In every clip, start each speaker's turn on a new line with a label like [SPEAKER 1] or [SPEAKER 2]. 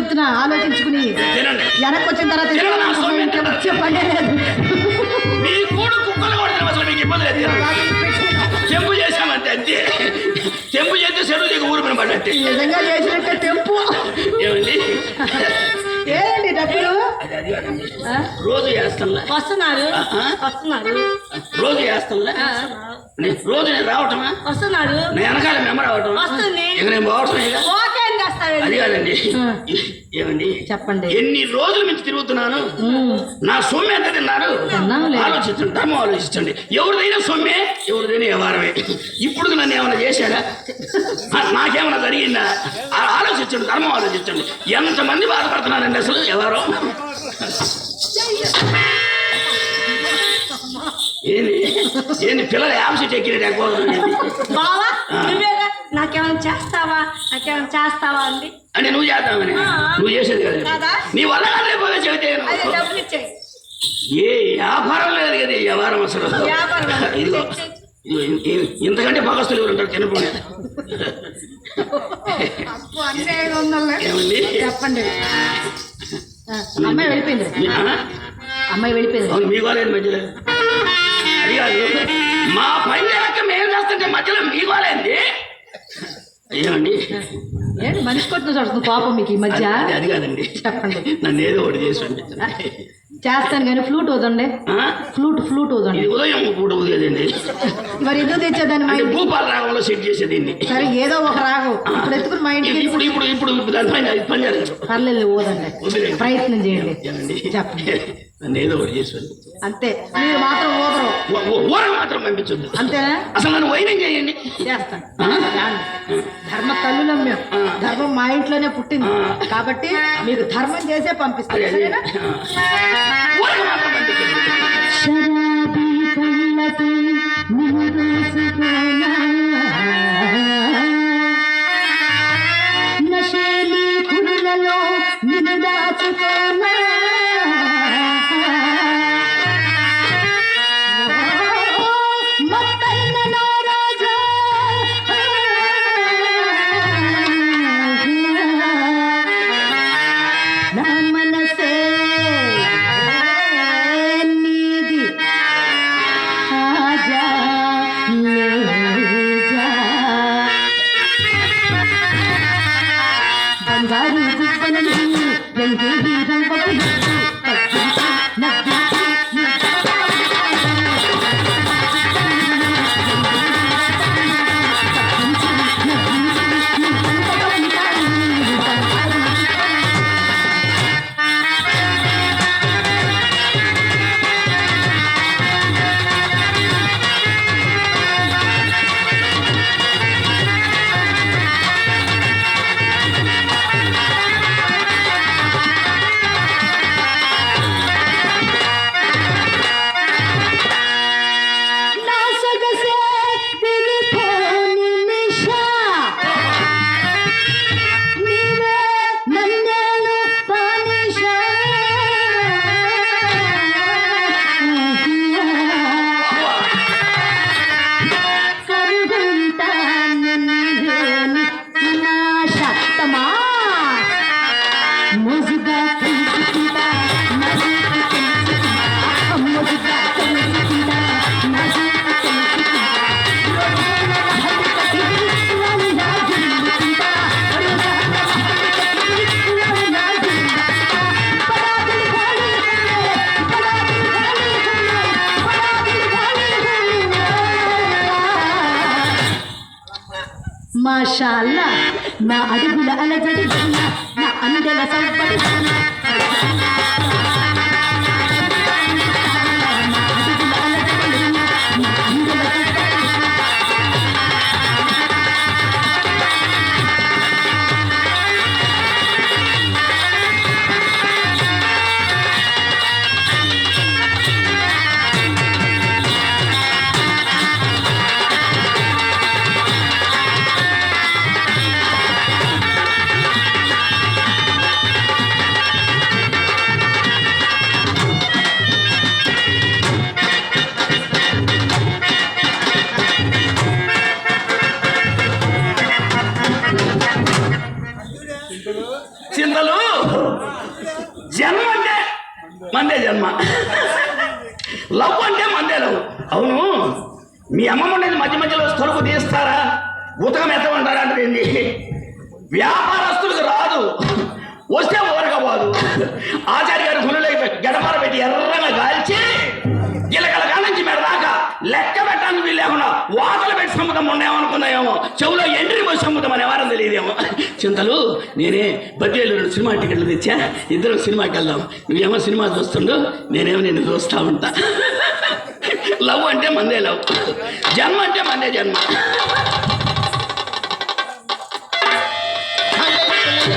[SPEAKER 1] చెప్తున్నా ఆలోచించుకుని వెనక్కి వచ్చిన తర్వాత చెప్పండి
[SPEAKER 2] మీ కూడా కుక్కలు కొడతాం అసలు మీకు ఇబ్బంది లేదు చెంపు చేశామంటే అంతే చెంపు చేస్తే చెరువు దిగు ఊరు మీద పడ్డట్టే
[SPEAKER 1] నిజంగా చేసినట్టే తెంపు
[SPEAKER 2] ఏమండి
[SPEAKER 1] ఏంటి డబ్బులు
[SPEAKER 2] రోజు చేస్తాంలా
[SPEAKER 3] వస్తున్నారు
[SPEAKER 2] రోజు చేస్తాంలా రోజు నేను రావటమా
[SPEAKER 3] వస్తున్నారు
[SPEAKER 2] నేను వెనకాల మేము రావటం
[SPEAKER 3] వస్తుంది
[SPEAKER 2] ఇక నేను పోవటం అది కాదండి ఏమండి
[SPEAKER 1] చెప్పండి
[SPEAKER 2] ఎన్ని రోజుల నుంచి తిరుగుతున్నాను నా సొమ్మె ఎంత తిన్నారు ఆలోచించండి ధర్మం ఆలోచించండి ఎవరిదైనా సొమ్మే ఎవరిదైనా వ్యవహారమే ఇప్పుడు నన్ను ఏమైనా చేశాడా నాకేమైనా జరిగిందా ఆలోచించండి ధర్మం ఆలోచించండి ఎంతమంది బాధపడుతున్నారండి అసలు ఎవరో ఏంది ఏంది పిల్లలు యాప్సెట్ ఎక్కినట్టు
[SPEAKER 3] బావా నాకేమైనా చేస్తావా అండి
[SPEAKER 2] అంటే నువ్వు చేస్తావని నువ్వు చేసేది కదా నీ వల్ల లేకపోతే చెబితే ఏ వ్యాపారం లేదు కదా ఈ వ్యవహారం అసలు ఇదిగో ఇంతకంటే పగస్తులు ఎవరు ఉంటారు తినపోయి ఏమండి
[SPEAKER 1] చెప్పండి అమ్మాయి వెళ్ళిపోయింది
[SPEAKER 2] అవును మీ వాళ్ళేది మధ్యలో అది కాదు మా పని లేక మేము చేస్తుంటే మధ్యలో మీ వాళ్ళేంది ఏమండి
[SPEAKER 1] ఏంటి మనిషి కొట్టిన చూడుతుంది కోపం మీకు ఈ మధ్య
[SPEAKER 2] అది కాదండి
[SPEAKER 1] చెప్పండి
[SPEAKER 2] నన్ను ఏదో ఒకటి చేసి పంపించండి
[SPEAKER 1] చేస్తాను కానీ ఫ్లూట్ వదండి ఫ్లూట్ వదండి
[SPEAKER 2] ఉదయం పూట ఉదయదండి
[SPEAKER 1] మరి ఎందుకు తెచ్చేదాన్ని మా
[SPEAKER 2] భూపాల రాగంలో సెట్ చేసేది
[SPEAKER 1] సరే ఏదో ఒక రాగం ఇప్పుడు ఎత్తుకుని మా ఇంటికి
[SPEAKER 2] ఇప్పుడు దానిపైన పని జరగదు
[SPEAKER 1] పర్లేదు ఓదండి ప్రయత్నం చేయండి చెప్పండి
[SPEAKER 2] నన్ను ఏదో ఒకటి చేసి
[SPEAKER 1] అంతే మీరు మాత్రం
[SPEAKER 2] ఊరకు మాత్రం పంపించొద్దు
[SPEAKER 1] అంతేనా
[SPEAKER 2] అసలు నన్ను వైనం చేయండి
[SPEAKER 1] చేస్తాను ధర్మ తల్లులం మేము ధర్మం మా ఇంట్లోనే పుట్టింది కాబట్టి మీకు ధర్మం చేసే పంపిస్తాను సరేనా
[SPEAKER 2] ఊరకు మాత్రం పంపించండి
[SPEAKER 1] నశేలి కురులలో నిన్ను దాచుకోనా మాషాల్లా నా అడుగుల అలజడి నా అందెల సవ్వడి
[SPEAKER 2] జన్మ అంటే మందే జన్మ, లవ్ అంటే మందే లవ్. అవును, మీ అమ్మమ్మ అనేది మధ్య మధ్యలో తలుపు తీస్తారా, ఉతకం ఎత్తమంటారా అంటే ఏంటి? వ్యాపారస్తులకు రాదు, వస్తే ఊరకపోదు. ఆచార్య గారు గుణులై గడపార పెట్టి ఎర్రగా గాల్చి గిలగల కానించి మీద దాకా లెక్క పెట్టడానికి వీళ్ళు లేకుండా వాతలు పెట్టి సముద్రం ఉండేమనుకున్నాయేమో, చెవులో ఎండ్రి పోయి సముద్రం అనే వారం తెలియదేమో. చింతలు నేనే బద్వేలు సినిమా టికెట్లు తెచ్చా, ఇద్దరం సినిమాకి వెళ్దాం. నువ్వేమో సినిమా చూస్తుండు, నేనేమో నిన్ను చూస్తా ఉంటా. లవ్ అంటే మందే లవ్, జన్మ అంటే మందే జన్మ.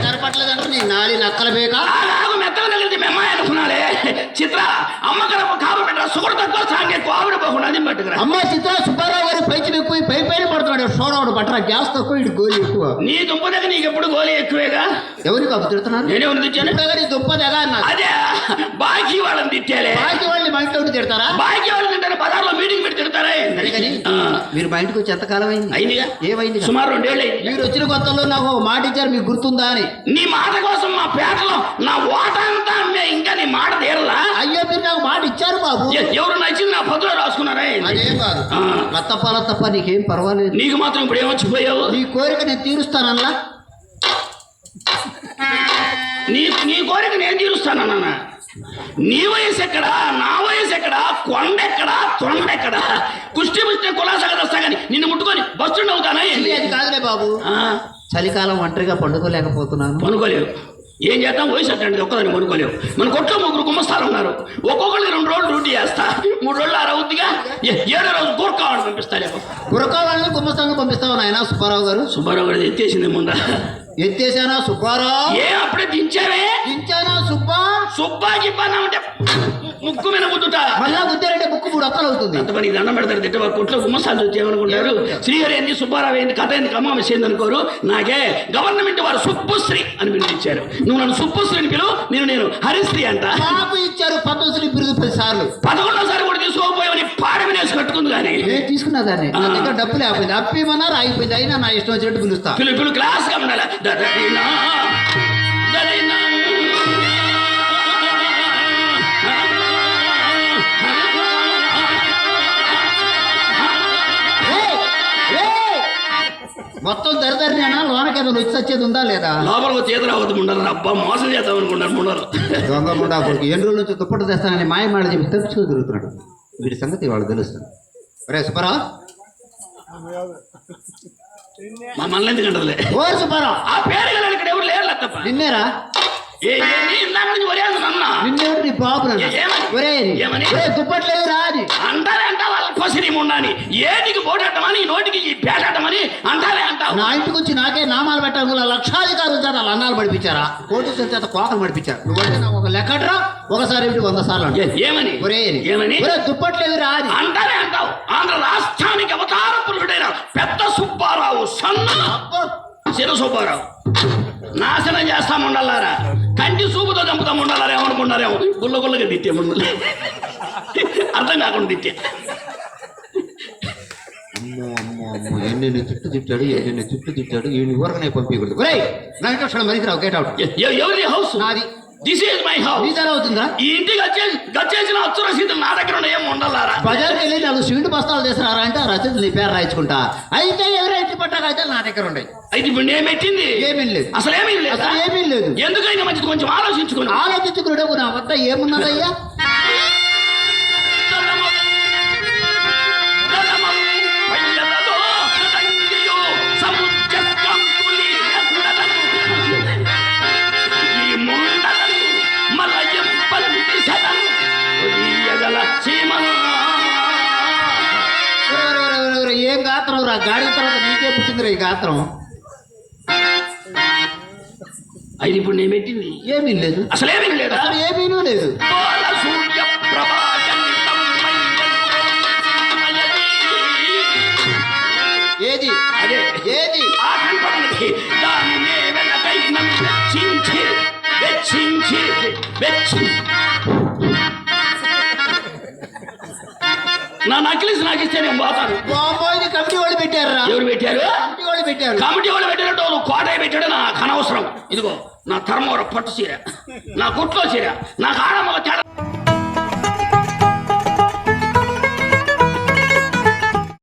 [SPEAKER 4] కనపట్లేదంటే నీ నాలి నక్కల బేక
[SPEAKER 2] మెత్తలు తగిలితే మెమ్మాయి అనుకున్నాలే. చిత్ర అమ్మకరపు కాపు పెట్టరా, సుగడు తక్కువ సాంగే కోవిడ పోకుండా అది పట్టుకురా.
[SPEAKER 4] అమ్మ చిత్ర సుబ్బారావు గారు పైకి ఎక్కువ పై పైన పడుతున్నాడు. సోడవాడు పట్టరా, గ్యాస్ తక్కువ, ఇటు గోలి ఎక్కువ.
[SPEAKER 2] నీ దుంప దగ్గర నీకు ఎప్పుడు గోలీ ఎక్కువేగా.
[SPEAKER 4] ఎవరికి అప్పు తిడుతున్నారు?
[SPEAKER 2] నేనేమని తిట్టాను?
[SPEAKER 4] నీ దుప్ప దగ్గర అన్నారు.
[SPEAKER 2] అదే బాకీ వాళ్ళని తిట్టాలే.
[SPEAKER 4] బాకీ వాళ్ళని మా ఇంట్లో ఉండి తిడతారా?
[SPEAKER 2] బాకీ వాళ్ళు తింటారు, బజార్లో మీటింగ్ పెట్టి తిడతారా?
[SPEAKER 4] మీరు మా ఇంటికి వచ్చి ఎంతకాలం అయింది?
[SPEAKER 2] అయిందిగా,
[SPEAKER 4] ఏమైంది?
[SPEAKER 2] సుమారు 2 ఏళ్ళు అయింది.
[SPEAKER 4] మీరు వచ్చిన కొత్తలో నాకు ఒక మాట ఇచ్చారు, మీకు గుర్తుందా అని.
[SPEAKER 2] నీ మాట కోసం మా పేటలో నా ఓట అంతా అమ్మే, ఇంకా నీ మాట తీరలా?
[SPEAKER 4] అయ్యో మీరు నాకు మాట ఇచ్చారు బాబు.
[SPEAKER 2] ఎవరు నచ్చింది నా పద్ధతిలో రాసుకున్నారా?
[SPEAKER 4] అదేం కాదు, లత్తప్ప నీకేం పర్వాలేదు.
[SPEAKER 2] నీకు మాత్రం ఇప్పుడు ఏమొచ్చిపోయావు?
[SPEAKER 4] నీ కోరిక నేను తీరుస్తానన్నా.
[SPEAKER 2] నీ కోరిక నేను తీరుస్తానన్నా. నీ వయసు ఎక్కడా, నా వయసు ఎక్కడా, కొండెక్కడా, తొండెక్కడా, కుష్టి పుష్టి కులాసాగా వస్తా కానీ నిన్ను ముట్టుకొని బస్సు అవుతానా?
[SPEAKER 4] అది కాదులే బాబు, చలికాలం ఒంటరిగా పండుకోలేకపోతున్నాను.
[SPEAKER 2] పనుకోలేవు, ఏం చేద్దాం? వయసు అట్టండి, ఒక్కదాన్ని కొనుక్కోలేవు. మన కొట్లో 3 గుమ్మస్తాలు ఉన్నారు, ఒక్కొక్కరికి 2 రోజులు డ్యూటీ చేస్తా, 3 రోజులు అవుద్దిగా, 7వ రోజు గోర్కావాలని పంపిస్తాలేమో.
[SPEAKER 4] గురకావాలని గుమ్మస్తాను పంపిస్తావు నాయన సుబ్బారావు గారు.
[SPEAKER 2] సుబ్బారావు గారు ఎత్తేసింది ముందా?
[SPEAKER 4] ఎత్తేసానా సుబ్బారావు?
[SPEAKER 2] ఏ అప్పుడే దించావే?
[SPEAKER 4] దించానా సుబ్బా?
[SPEAKER 2] సుబ్బా గిబ్బా అంటే ముక్కు మీద ముద్దుట,
[SPEAKER 4] మళ్ళా గుద్దారంటే ముక్కు 3 ఒక్కలు అవుతుంది.
[SPEAKER 2] అంత పని దండం పెడతారు, తిట్ట కొట్లో గుమ్మస్తాలు వచ్చేయమనుకుంటారు. శ్రీహరి ఏంది, సుబ్బారావు ఏంది, కథ ఏంది, కమ్మ ఏంది అనుకోరు. నాకే గవర్నమెంట్ వారు సుబ్బుశ్రీ అని పిలిపించారు. నువ్వు నన్ను సుబ్బుశ్రీ అని పిలువు, నేను హరిశ్రీ అంట.
[SPEAKER 4] నాకు ఇచ్చారు పద్మశ్రీ బిరుదు 10 సార్లు.
[SPEAKER 2] 11వ కూడా తీసుకోకపోయావని పాడి వినేసి కట్టుకుంది. కానీ
[SPEAKER 4] నేను తీసుకున్నా దాన్ని, నా దగ్గర డబ్బు లేకపోయింది, అప్పిమన్నారు అయిపోయింది. అయినా నా ఇష్టం వచ్చినట్టు పిలుస్తా.
[SPEAKER 2] పిలు క్లాస్ గా ఉండాలి.
[SPEAKER 4] మొత్తం దరిదరినేనా, లోనకి ఏదో వచ్చి వచ్చేది ఉందా లేదా?
[SPEAKER 2] లోపల చేతులు అవద్దు ఉండరు, అబ్బా మోసం చేద్దాం అనుకుంటారు ముండరు.
[SPEAKER 4] దొంగ ముండా కొడుకు ఎన్ని రోజుల నుంచి దుప్పటి తెస్తానని మాయమాడ చెప్పి తప్పించుకు తిరుగుతున్నాడు. వీడి సంగతి వాళ్ళు తెలుస్తుంది. రే సుబ్బారావు,
[SPEAKER 2] మమ్మల్ని ఎందుకంటలే.
[SPEAKER 4] ఓ సుబ్బారావు,
[SPEAKER 2] ఆ పేరు గల ఇక్కడ ఎవరు లేరు తప్ప.
[SPEAKER 4] నిన్నేరా?
[SPEAKER 2] ఇందాక నుంచి ఒరేది నన్న
[SPEAKER 4] నిన్నేడు నీ బాబు
[SPEAKER 2] ఏమని
[SPEAKER 4] దుప్పట్లేదు రా అని
[SPEAKER 2] అంటారే అంటా వాళ్ళ పసిరి ఉండని ఏటికి పోటట్టమని నోటికి పేటట్టమని అంటారే అంటావు.
[SPEAKER 4] నా ఇంటికి వచ్చి నాకే నామాలు పెట్టాలి, లక్షాధికారులు చేత వాళ్ళ అన్నాలు పడిపించారా, కోటీశ్వర చేత కోకలు పడిపించారు. నువ్వంటే నాకు ఒక లెక్కట్రా, ఒకసారి 100 సార్లు అంటే
[SPEAKER 2] ఏమని
[SPEAKER 4] ఏమని దుప్పట్లేదు రా అని
[SPEAKER 2] అంటారే అంటావు. ఆంధ్ర రాష్ట్రానికి అవతార పురుషుడైన పెద్ద సుబ్బారావు సన్న చిర సుబ్బారావు నాశనం చేస్తాముండాలారా, కంటి చూపుతో చంపుతాముండాలారా ఏమనుకున్నారేమో. గుల్లగా తిట్టే ముందు అర్థం కాకుండా తిట్టే.
[SPEAKER 4] అమ్మో అమ్మో అమ్మో, ఎన్ని చుట్టూ తిట్టాడు ఈ ఊరకనే పంపించకూడదు. నా ఇంట్లో మరికి రావు, గెట్ అవుట్.
[SPEAKER 2] ఎవరి హౌస్?
[SPEAKER 4] నాది.
[SPEAKER 2] This is my house.
[SPEAKER 4] నీదెలా అవుతుందా?
[SPEAKER 2] ఈ ఇంటికి వచ్చేసిన అచ్చు రసీదులు నా దగ్గర ఏమి ఉండాలారా?
[SPEAKER 4] బజార్కి వెళ్ళి 4 స్వీట్ బస్తాలు తీసుకురారా అంటే రసీదు నీ పేరు రాయించుకుంటా. అయితే ఎవరు ఇంటి పట్టాక అయితే నా దగ్గర ఉన్నాయి.
[SPEAKER 2] అయితే ఇప్పుడు నేను పెట్టింది
[SPEAKER 4] ఏమీ లేదు,
[SPEAKER 2] అసలు ఏమీ లేదు. ఎందుకైనా మంచిది కొంచెం
[SPEAKER 4] ఆలోచించుకున్నాడు. నా వద్ద ఏమున్నదయ్యా? ఏం గాత్రం రా, గాడి తర్వాత నీకే పుట్టిందిరా ఈ గాత్రం.
[SPEAKER 2] అయితే ఇప్పుడు నేను పెట్టింది
[SPEAKER 4] ఏమీ లేదు,
[SPEAKER 2] అసలు ఏమీ లేదు,
[SPEAKER 4] ఏమీ లేదు. ఏది
[SPEAKER 2] అదే
[SPEAKER 4] ఏది
[SPEAKER 2] ఆ కనపడనిది దానినే వెనకై నన్ను వెచ్చించి నా నక్లిస్ నాకు ఇస్తే నేను పోతాను.
[SPEAKER 4] బాబోయ్, కమిటీ వాళ్ళు పెట్టారా?
[SPEAKER 2] ఎవరు పెట్టారు?
[SPEAKER 4] కమిటీ వాళ్ళు పెట్టారు.
[SPEAKER 2] కమిటీ వాళ్ళు పెట్టినట్టు నువ్వు కోటయ్య పెట్టాడు నాకు అనవసరం. ఇదిగో నా ధర్మవరం పట్టు చీర, నా కుట్లో చీర, నాకు ఆడమగ తేడా